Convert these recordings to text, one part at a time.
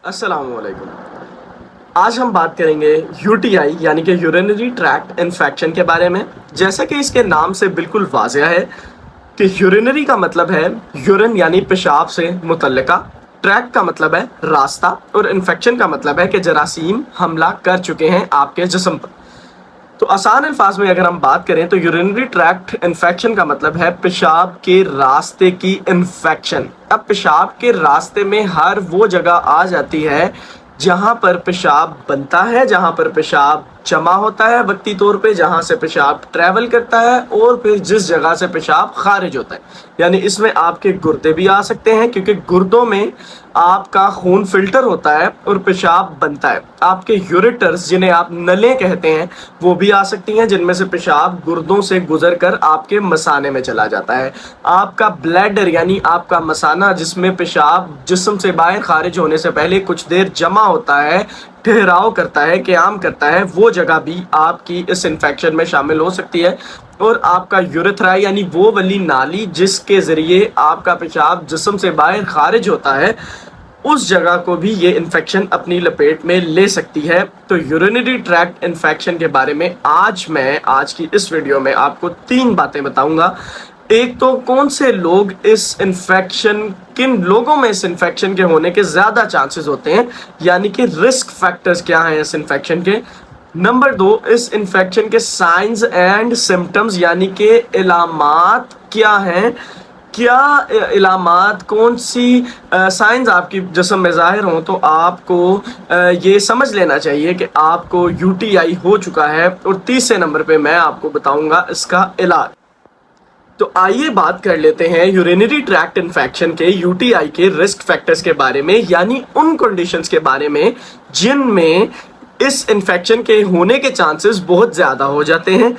अस्सलाम वालेकुम। आज हम बात करेंगे यूटीआई यानी कि यूरिनरी ट्रैक्ट इन्फेक्शन के बारे में। जैसा कि इसके नाम से बिल्कुल वाज़ेह है कि यूरिनरी का मतलब है यूरिन यानी पेशाब से मुतल्लिका, ट्रैक्ट का मतलब है रास्ता और इन्फेक्शन का मतलब है कि जरासीम हमला कर चुके हैं आपके जिस्म पर। तो आसान अल्फाज में अगर हम बात करें तो यूरिनरी ट्रैक्ट इन्फेक्शन का मतलब है पेशाब के रास्ते की इन्फेक्शन। अब पेशाब के रास्ते में हर वो जगह आ जाती है जहाँ पर पेशाब बनता है, जहाँ पर पेशाब जमा होता है वक्ती तौर पे, जहाँ से पेशाब ट्रैवल करता है और फिर जिस जगह से पेशाब खारिज होता है। यानी इसमें आपके गुर्दे भी आ सकते हैं क्योंकि गुर्दों में आपका खून फिल्टर होता है और पेशाब बनता है। आपके यूरेटर्स जिन्हें आप नलें कहते हैं वो भी आ सकती हैं, जिनमें से पेशाब गुर्दों से गुजर कर आपके मसाने में चला जाता है। आपका ब्लैडर यानी आपका मसाना जिसमें पेशाब जिस्म से बाहर खारिज होने से पहले कुछ देर जमा होता है, ठहराव करता है, क़याम करता है, वो जगह भी आपकी इस इन्फेक्शन में शामिल हो सकती है। और आपका यूरेथ्रा यानी वो वाली नाली जिसके ज़रिए आपका पेशाब जिस्म से बाहर खारिज होता है, उस जगह को भी ये इन्फेक्शन अपनी लपेट में ले सकती है। तो यूरिनरी ट्रैक्ट इन्फेक्शन के बारे में मैं आज की इस वीडियो में आपको 3 बातें बताऊंगा। एक तो कौन से लोग किन लोगों में इस इन्फेक्शन के होने के ज़्यादा चांसेस होते हैं, यानी कि रिस्क फैक्टर्स क्या हैं इस इन्फेक्शन के। नंबर 2, इस इन्फेक्शन के साइंस एंड सिम्टम्स यानी कि इलामात क्या हैं, क्या इलामात, कौन सी साइंस आपकी जिस्म में ज़ाहिर हों तो आपको ये समझ लेना चाहिए कि आपको यूटीआई हो चुका है। और तीसरे नंबर पे मैं आपको बताऊंगा इसका इलाज। तो आइए बात कर लेते हैं यूरिनरी ट्रैक्ट इन्फेक्शन के यूटीआई के रिस्क फैक्टर्स के बारे में, यानी उन कंडीशंस के बारे में जिनमें इस इन्फेक्शन के होने के चांसेस बहुत ज़्यादा हो जाते हैं।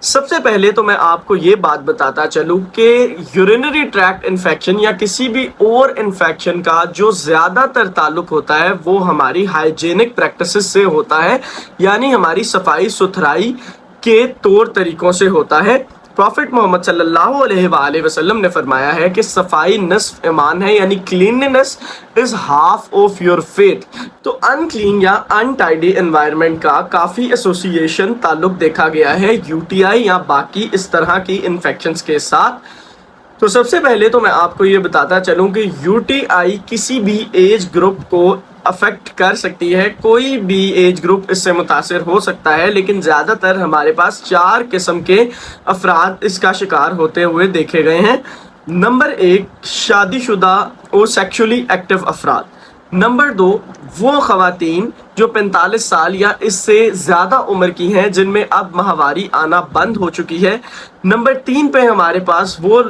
सबसे पहले तो मैं आपको ये बात बताता चलूँ कि यूरिनरी ट्रैक्ट इन्फेक्शन या किसी भी और इन्फेक्शन का जो ज़्यादातर ताल्लुक होता है वो हमारी हाइजीनिक प्रैक्टिसेस से होता है, यानी हमारी सफाई सुथराई के तौर तरीक़ों से होता है। प्रॉफिट मोहम्मद सल्लल्लाहु अलैहि वसल्लम ने फरमाया है कि सफाई निस्फ ईमान है, यानी cleanliness is half of your faith. तो अनक्लीन या अनटाइडी एनवायरनमेंट का काफ़ी एसोसिएशन ताल्लुक देखा गया है यूटीआई या बाकी इस तरह की इन्फेक्शंस के साथ। तो सबसे पहले तो मैं आपको ये बताता चलूँ कि यूटीआई किसी भी एज ग्रुप को अफेक्ट कर सकती है, कोई भी एज ग्रुप इससे मुतासिर हो सकता है, लेकिन ज़्यादातर हमारे पास 4 किस्म के अफराद इसका शिकार होते हुए देखे गए हैं। नंबर 1, शादीशुदा और सेक्सुअली एक्टिव अफराद। नंबर 2, वो ख़वातीन जो 45 साल या इससे ज़्यादा उम्र की हैं जिनमें अब माहवारी आना बंद हो चुकी है। नंबर 3 पे हमारे पास वो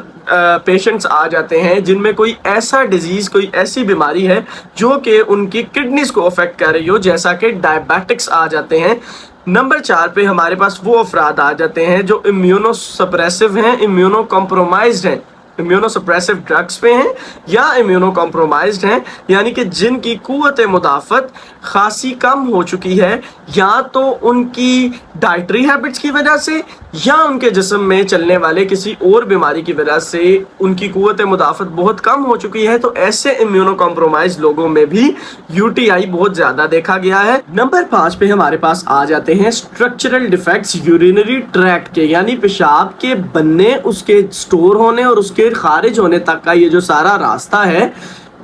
पेशेंट्स आ जाते हैं जिनमें कोई ऐसा डिजीज़, कोई ऐसी बीमारी है जो कि उनकी किडनीज़ को अफेक्ट कर रही हो, जैसा कि डायबिटिक्स आ जाते हैं। नंबर 4 पे हमारे पास वो अफराद आ जाते हैं जो इम्यूनो सप्रेसिव हैं, इम्यूनो कॉम्प्रोमाइज्ड हैं, इम्यूनो सप्रेसिव ड्रग्स पे हैं या इम्यूनो कॉम्प्रोमाइज्ड हैं, यानी कि जिनकी कुव्वत मुदाफ़त खासी कम हो चुकी है, या तो उनकी डाइटरी हैबिट्स की वजह से या उनके जिस्म में चलने वाले किसी और बीमारी की वजह से उनकी कुव्वत मुदाफ़त बहुत कम हो चुकी है। तो ऐसे इम्यूनो कॉम्प्रोमाइज लोगों में भी यूटीआई बहुत ज़्यादा देखा गया है। नंबर 5 पे हमारे पास आ जाते हैं स्ट्रक्चरल डिफेक्ट्स यूरिनरी ट्रैक्ट के, यानी पेशाब के बनने, उसके स्टोर होने और उसके खारिज होने तक का ये जो सारा रास्ता है,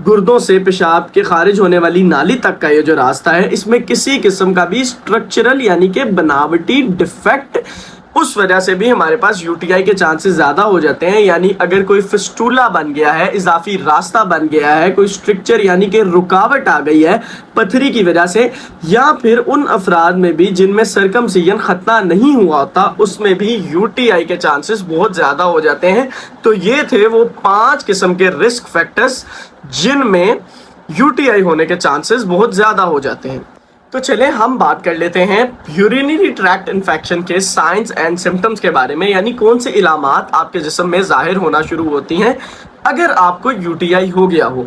गुर्दों से पेशाब के खारिज होने वाली नाली तक का ये जो रास्ता है, इसमें किसी किस्म का भी स्ट्रक्चरल यानी कि बनावटी डिफेक्ट, उस वजह से भी हमारे पास यूटीआई के चांसेस ज़्यादा हो जाते हैं। यानी अगर कोई फिस्टूला बन गया है, इजाफी रास्ता बन गया है, कोई स्ट्रक्चर यानी कि रुकावट आ गई है पथरी की वजह से, या फिर उन अफराद में भी जिनमें सर्कमसिजन खतना नहीं हुआ होता, उसमें भी यूटीआई के चांसेस बहुत ज़्यादा हो जाते हैं। तो ये थे वो 5 किस्म के रिस्क फैक्टर्स जिनमें यूटीआई होने के चांसेस बहुत ज़्यादा हो जाते हैं। तो चलें हम बात कर लेते हैं यूरिनरी ट्रैक्ट इन्फेक्शन के साइंस एंड सिम्टम्स के बारे में, यानी कौन से इलामात आपके जिस्म में ज़ाहिर होना शुरू होती हैं अगर आपको यूटीआई हो गया हो।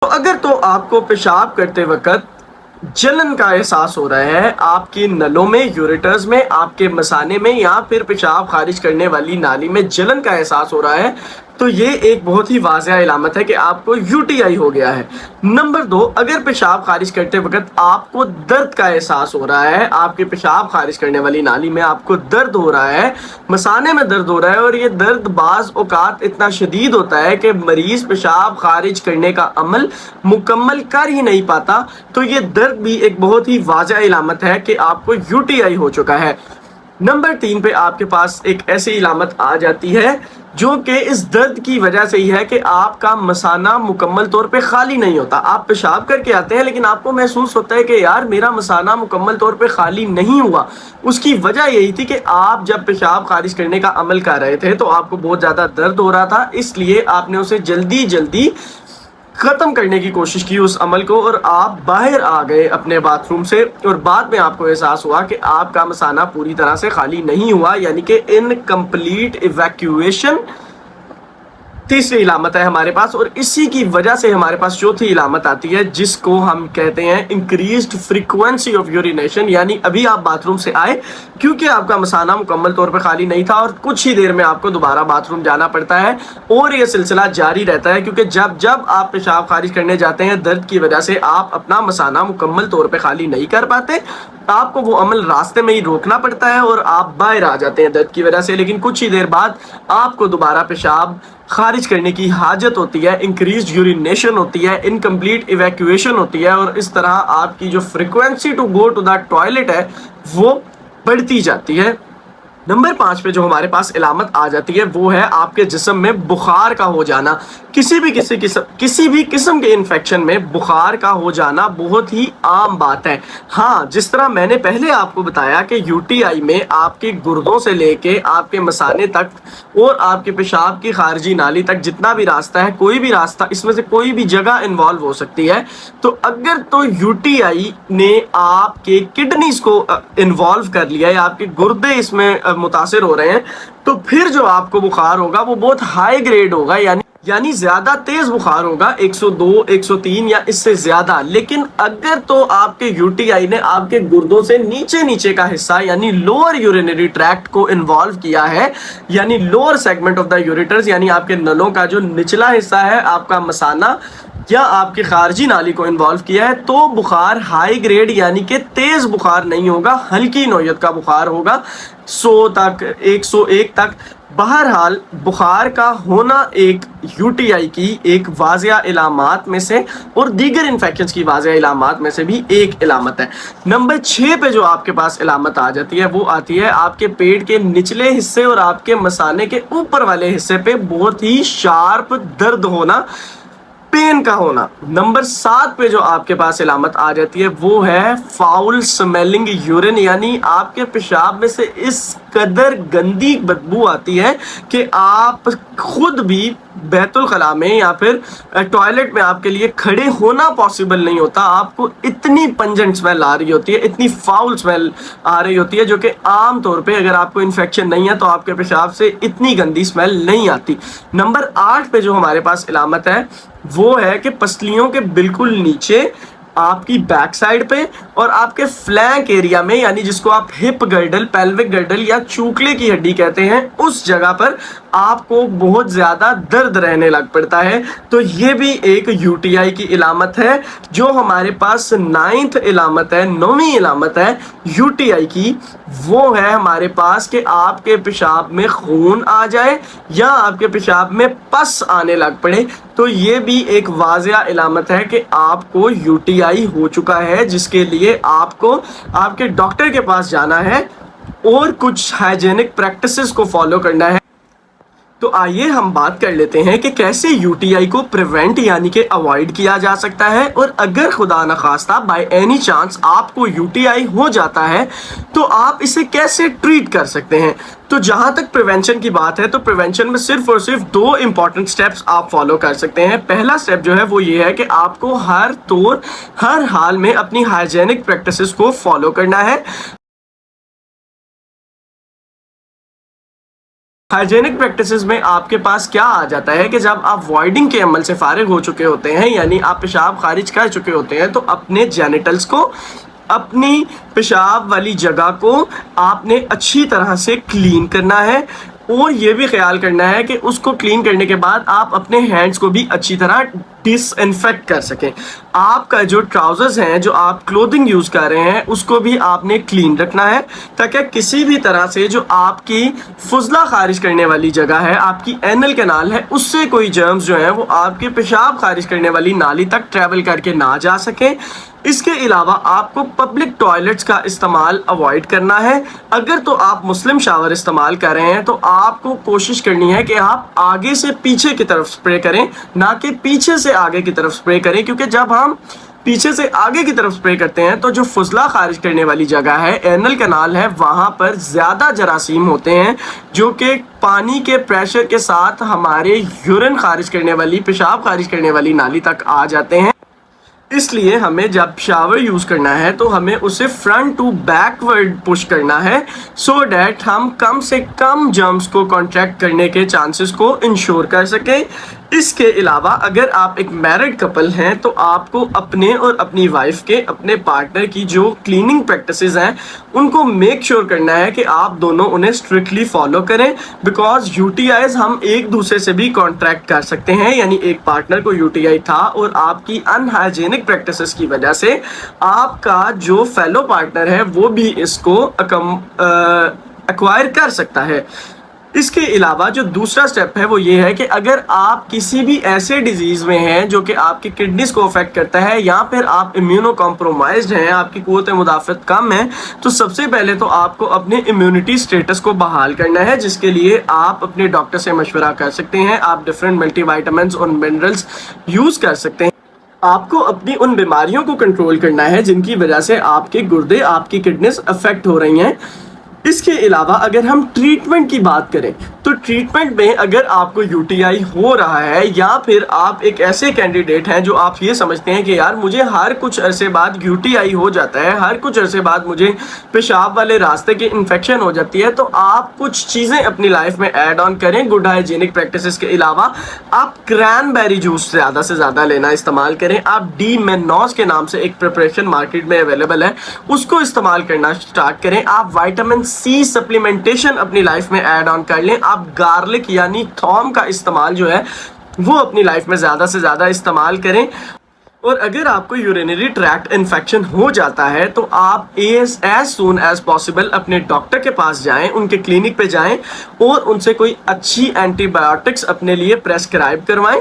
तो अगर तो आपको पेशाब करते वक्त जलन का एहसास हो रहा है आपकी नलों में, यूरेटर्स में, आपके मसाने में या फिर पेशाब खारिज करने वाली नाली में जलन का एहसास हो रहा है, तो ये एक बहुत ही वाज़ेह इलामत है कि आपको यूटीआई हो गया है। नंबर 2, अगर पेशाब खारिज करते वक्त आपको दर्द का एहसास हो रहा है, आपके पेशाब खारिज करने वाली नाली में आपको दर्द हो रहा है, मसाने में दर्द हो रहा है और ये दर्द बाज़ औक़ात इतना शदीद होता है कि मरीज़ पेशाब खारिज करने का अमल मुकम्मल कर ही नहीं पाता, तो ये दर्द भी एक बहुत ही वाज़ेह इलामत है कि आपको यूटीआई हो चुका है। नंबर 3 पे आपके पास एक ऐसी इलामत आ जाती है जो कि इस दर्द की वजह से ही है कि आपका मसाना मुकम्मल तौर पे खाली नहीं होता। आप पेशाब करके आते हैं लेकिन आपको महसूस होता है कि यार मेरा मसाना मुकम्मल तौर पे खाली नहीं हुआ। उसकी वजह यही थी कि आप जब पेशाब खारिज करने का अमल कर रहे थे तो आपको बहुत ज़्यादा दर्द हो रहा था, इसलिए आपने उसे जल्दी जल्दी ख़त्म करने की कोशिश की उस अमल को और आप बाहर आ गए अपने बाथरूम से और बाद में आपको एहसास हुआ कि आपका मसाना पूरी तरह से खाली नहीं हुआ, यानी कि इनकम्प्लीट इवैक्यूएशन तीसरी इलामत है हमारे पास। और इसी की वजह से हमारे पास चौथी इलामत आती है जिसको हम कहते हैं इंक्रीज्ड फ्रीक्वेंसी ऑफ यूरिनेशन, यानी अभी आप बाथरूम से आए, क्योंकि आपका मसाना मुकम्मल तौर पर खाली नहीं था और कुछ ही देर में आपको दोबारा बाथरूम जाना पड़ता है और ये सिलसिला जारी रहता है, क्योंकि जब जब आप पेशाब खारिज करने जाते हैं दर्द की वजह से आप अपना मसाना मुकम्मल तौर पर खाली नहीं कर पाते, आपको वो अमल रास्ते में ही रोकना पड़ता है और आप बाहर आ जाते हैं दर्द की वजह से। लेकिन कुछ ही देर बाद आपको दोबारा पेशाब खारिज करने की हाजत होती है, इंक्रीज यूरिनेशन होती है, इनकम्प्लीट इवैक्यूएशन होती है और इस तरह आपकी जो frequency to go to the toilet है वो बढ़ती जाती है। नंबर 5 पे जो हमारे पास इलामत आ जाती है वो है आपके जिस्म में बुखार का हो जाना। किसी भी किस्म के इन्फेक्शन में बुखार का हो जाना बहुत ही आम बात है। हाँ, जिस तरह मैंने पहले आपको बताया कि यूटीआई में आपके गुर्दों से लेके आपके मसाने तक और आपके पेशाब की खारजी नाली तक जितना भी रास्ता है, कोई भी रास्ता, इसमें से कोई भी जगह इन्वॉल्व हो सकती है। तो अगर तो यूटीआई ने आपके किडनीज को इन्वॉल्व कर लिया है, आपके गुर्दे इसमें मुतासिर हो रहे हैं, तो फिर जो आपको बुखार होगा वो बहुत हाई ग्रेड होगा, यानी ज्यादा तेज बुखार होगा, 102, 103 या इससे ज्यादा। लेकिन अगर तो आपके यूटीआई ने आपके गुर्दों से नीचे नीचे का हिस्सा यानी लोअर यूरिनरी ट्रैक्ट को इन्वॉल्व किया है, यानी lower segment of the ureters, यानी आपके नलों का जो निचला हिस्सा है, आपका मसाना या आपकी खारजी नाली को इन्वॉल्व किया है, तो बुखार हाई ग्रेड यानी कि तेज बुखार नहीं होगा, हल्की नौयत का बुखार होगा, 100 तक, 101 तक। बहरहाल बुखार का होना एक यूटीआई की एक वाज़ेह इलामात में से और दीगर इन्फेक्शंस की वाज़ेह इलामात में से भी एक इलामत है। नंबर 6 पे जो आपके पास इलामत आ जाती है वो आती है आपके पेट के निचले हिस्से और आपके मसाने के ऊपर वाले हिस्से पे बहुत ही शार्प दर्द होना, पेन का होना। नंबर 7 पे जो आपके पास इलामत आ जाती है वो है फाउल स्मेलिंग यूरिन, यानी आपके पेशाब में से इस कदर गंदी बदबू आती है कि आप खुद भी बैतुल खला में या फिर टॉयलेट में आपके लिए खड़े होना पॉसिबल नहीं होता। आपको इतनी पंजेंट स्मेल आ रही होती है, इतनी फाउल स्मेल आ रही होती है, जो कि आम तौर पे अगर आपको इन्फेक्शन नहीं है तो आपके पेशाब से इतनी गंदी स्मेल नहीं आती। नंबर 8 पे जो हमारे पास इलामत है वो है कि पसलियों के बिल्कुल नीचे आपकी बैक साइड पे और आपके फ्लैंक एरिया में, यानी जिसको आप हिप गर्डल, पेल्विक गर्डल या चूकले की हड्डी कहते हैं, उस जगह पर आपको बहुत ज़्यादा दर्द रहने लग पड़ता है। तो ये भी एक यूटीआई की इलामत है। जो हमारे पास 9th इलामत है, 9वीं इलामत है यूटीआई की, वो है हमारे पास कि आपके पेशाब में खून आ जाए या आपके पेशाब में पस आने लग पड़े। तो ये भी एक वाज़ेह इलामत है कि आपको यूटीआई हो चुका है, जिसके लिए आपको आपके डॉक्टर के पास जाना है और कुछ हाइजीनिक प्रैक्टिसेस को फॉलो करना है। तो आइए हम बात कर लेते हैं कि कैसे यूटीआई को प्रिवेंट यानी कि अवॉइड किया जा सकता है, और अगर खुदा न खास्ता बाय एनी चांस आपको यूटीआई हो जाता है तो आप इसे कैसे ट्रीट कर सकते हैं। तो जहां तक प्रिवेंशन की बात है तो प्रिवेंशन में सिर्फ और सिर्फ 2 इंपॉर्टेंट स्टेप्स आप फॉलो कर सकते हैं। पहला स्टेप जो है वो ये है कि आपको हर हाल में अपनी हाइजीनिक प्रैक्टिसेस को फॉलो करना है। ہائیجینک پریکٹسز میں آپ کے پاس کیا آ جاتا ہے کہ جب آپ وائڈنگ کے عمل سے فارغ ہو چکے ہوتے ہیں، یعنی آپ پیشاب خارج کر چکے ہوتے ہیں، تو اپنے جینیٹلز کو، اپنی پیشاب والی جگہ کو آپ نے اچھی طرح سے کلین کرنا ہے، اور یہ بھی خیال کرنا ہے کہ اس کو کلین کرنے کے بعد آپ اپنے ہینڈز کو بھی اچھی طرح ڈس انفیکٹ کر سکیں۔ آپ کا جو ٹراؤزرز ہیں، جو آپ کلودنگ یوز کر رہے ہیں، اس کو بھی آپ نے کلین رکھنا ہے، تاکہ کسی بھی طرح سے جو آپ کی فضلہ خارج کرنے والی جگہ ہے، آپ کی اینل کینال ہے، اس سے کوئی جرمز جو ہیں وہ آپ کے پیشاب خارج کرنے والی نالی تک ٹریول کر کے نہ جا سکیں۔ اس کے علاوہ آپ کو پبلک ٹوائلٹس کا استعمال اوائڈ کرنا ہے۔ اگر تو آپ مسلم شاور استعمال کر رہے ہیں تو آپ کو کوشش کرنی ہے کہ آپ آگے سے پیچھے کی طرف سپرے کریں، نہ کہ پیچھے سے آگے کی طرف سپرے کریں، کیونکہ جب ہم پیچھے سے آگے کی طرف سپرے کرتے ہیں تو جو فضلہ خارج کرنے والی جگہ ہے، اینل کینال ہے، وہاں پر زیادہ جراثیم ہوتے ہیں جو کہ پانی کے پریشر کے ساتھ ہمارے یورین خارج کرنے والی، پیشاب خارج کرنے والی نالی تک آ جاتے ہیں۔ اس لیے ہمیں جب شاور یوز کرنا ہے تو ہمیں اسے فرنٹ ٹو بیکورڈ پش کرنا ہے، سو دیٹ ہم کم سے کم جرمز کو کانٹریکٹ کرنے کے چانسز کو انشور کر سکیں۔ اس کے علاوہ اگر آپ ایک میرڈ کپل ہیں تو آپ کو اپنے اور اپنی وائف کے، اپنے پارٹنر کی جو کلیننگ پریکٹسز ہیں ان کو میک شور کرنا ہے کہ آپ دونوں انہیں اسٹرکٹلی فالو کریں، بیکاز یو ٹی آئیز ہم ایک دوسرے سے بھی کانٹریکٹ کر سکتے ہیں۔ یعنی ایک پارٹنر کو یو ٹی آئی تھا اور آپ کی ان ہائیجینک پریکٹسز کی وجہ سے آپ کا جو فیلو پارٹنر ہے وہ بھی اس کو ایکوائر کر سکتا ہے۔ اس کے علاوہ جو دوسرا سٹیپ ہے وہ یہ ہے کہ اگر آپ کسی بھی ایسے ڈیزیز میں ہیں جو کہ آپ کی کڈنیز کو افیکٹ کرتا ہے، یا پھر آپ امیونو کمپرومائزڈ ہیں، آپ کی قوت مدافعت کم ہے، تو سب سے پہلے تو آپ کو اپنے امیونٹی سٹیٹس کو بحال کرنا ہے، جس کے لیے آپ اپنے ڈاکٹر سے مشورہ کر سکتے ہیں۔ آپ ڈفرینٹ ملٹی وائٹامنس اور منرلس یوز کر سکتے ہیں۔ آپ کو اپنی ان بیماریوں کو کنٹرول کرنا ہے جن کی وجہ سے آپ کے گردے، آپ کی کڈنیز افیکٹ ہو رہی ہیں۔ اس کے علاوہ اگر ہم ٹریٹمنٹ کی بات کریں تو ٹریٹمنٹ میں اگر آپ کو یو ٹی آئی ہو رہا ہے، یا پھر آپ ایک ایسے کینڈیڈیٹ ہیں جو آپ یہ سمجھتے ہیں کہ یار مجھے ہر کچھ عرصے بعد یو ٹی آئی ہو جاتا ہے، ہر کچھ عرصے بعد مجھے پیشاب والے راستے کی انفیکشن ہو جاتی ہے، تو آپ کچھ چیزیں اپنی لائف میں ایڈ آن کریں۔ گڈ ہائیجینک پریکٹسز کے علاوہ آپ کرین بیری جوس زیادہ سے زیادہ لینا استعمال کریں۔ آپ ڈی مینوز کے نام سے ایک پریپریشن مارکیٹ میں اویلیبل ہے، اس کو استعمال کرنا سٹارٹ کریں۔ آپ وائٹامن سی سپلیمنٹیشن اپنی لائف میں ایڈ آن کر لیں۔ آپ گارلک یعنی تھوم کا استعمال جو ہے وہ اپنی لائف میں زیادہ سے زیادہ استعمال کریں۔ اور اگر آپ کو یورینری ٹریکٹ انفیکشن ہو جاتا ہے تو آپ ایز سون ایز پاسبل اپنے ڈاکٹر کے پاس جائیں، ان کے کلینک پہ جائیں اور ان سے کوئی اچھی اینٹی بایوٹکس اپنے لیے پریسکرائب کروائیں،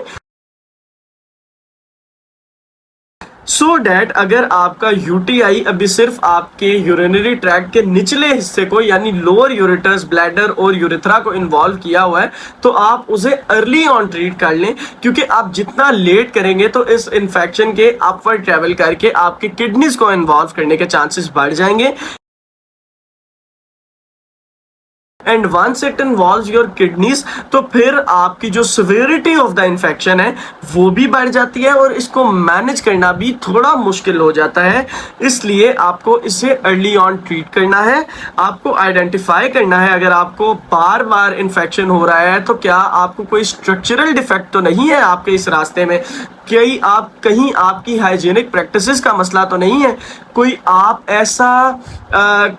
سو دیٹ اگر آپ کا یو ٹی آئی ابھی صرف آپ کے یورینری ٹریکٹ کے نچلے حصے کو یعنی لوور یوریٹرز، بلیڈر اور یوریتھرا کو انوالو کیا ہوا ہے، تو آپ اسے ارلی آن ٹریٹ کر لیں، کیونکہ آپ جتنا لیٹ کریں گے تو اس انفیکشن کے اپورڈ ٹریول کر کے آپ کی کڈنیز کو انوالو کرنے کے چانسز بڑھ جائیں گے۔ And once it involves your kidneys, تو پھر آپ کی جو سیویرٹی آف دا انفیکشن ہے وہ بھی بڑھ جاتی ہے اور اس کو مینج کرنا بھی تھوڑا مشکل ہو جاتا ہے۔ اس لیے آپ کو اسے ارلی آن ٹریٹ کرنا ہے۔ آپ کو آئیڈینٹیفائی کرنا ہے اگر آپ کو بار بار انفیکشن ہو رہا ہے تو کیا آپ کو کوئی اسٹرکچرل ڈیفیکٹ تو نہیں ہے آپ کے اس راستے میں، کہیں آپ کی ہائیجینک پریکٹسز کا مسئلہ تو نہیں ہے، کوئی آپ ایسا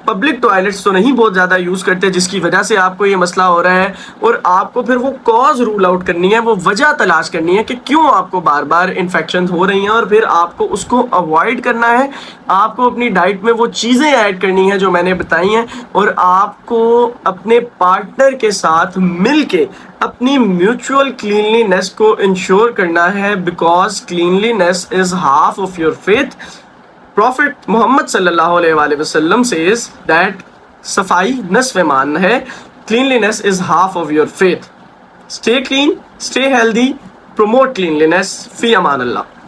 پبلک ٹوائلٹس تو نہیں بہت زیادہ یوز کرتے جس کی وجہ سے آپ کو یہ مسئلہ ہو رہا ہے، اور آپ کو پھر وہ کاز رول آؤٹ کرنی ہے، وہ وجہ تلاش کرنی ہے کہ کیوں آپ کو بار بار انفیکشن ہو رہی ہیں، اور پھر آپ کو اس کو اوائڈ کرنا ہے۔ آپ کو اپنی ڈائٹ میں وہ چیزیں ایڈ کرنی ہیں جو میں نے بتائی ہیں، اور آپ کو اپنے پارٹنر کے ساتھ مل کے اپنی میوچول کلینلینس کو انشور کرنا ہے، because cleanliness is half of your faith. Prophet Muhammad صلی اللہ علیہ وآلہ وسلم says that صفائی نصف ایمان ہے، cleanliness is half of your faith. Stay clean, stay healthy, promote cleanliness. فی امان اللہ۔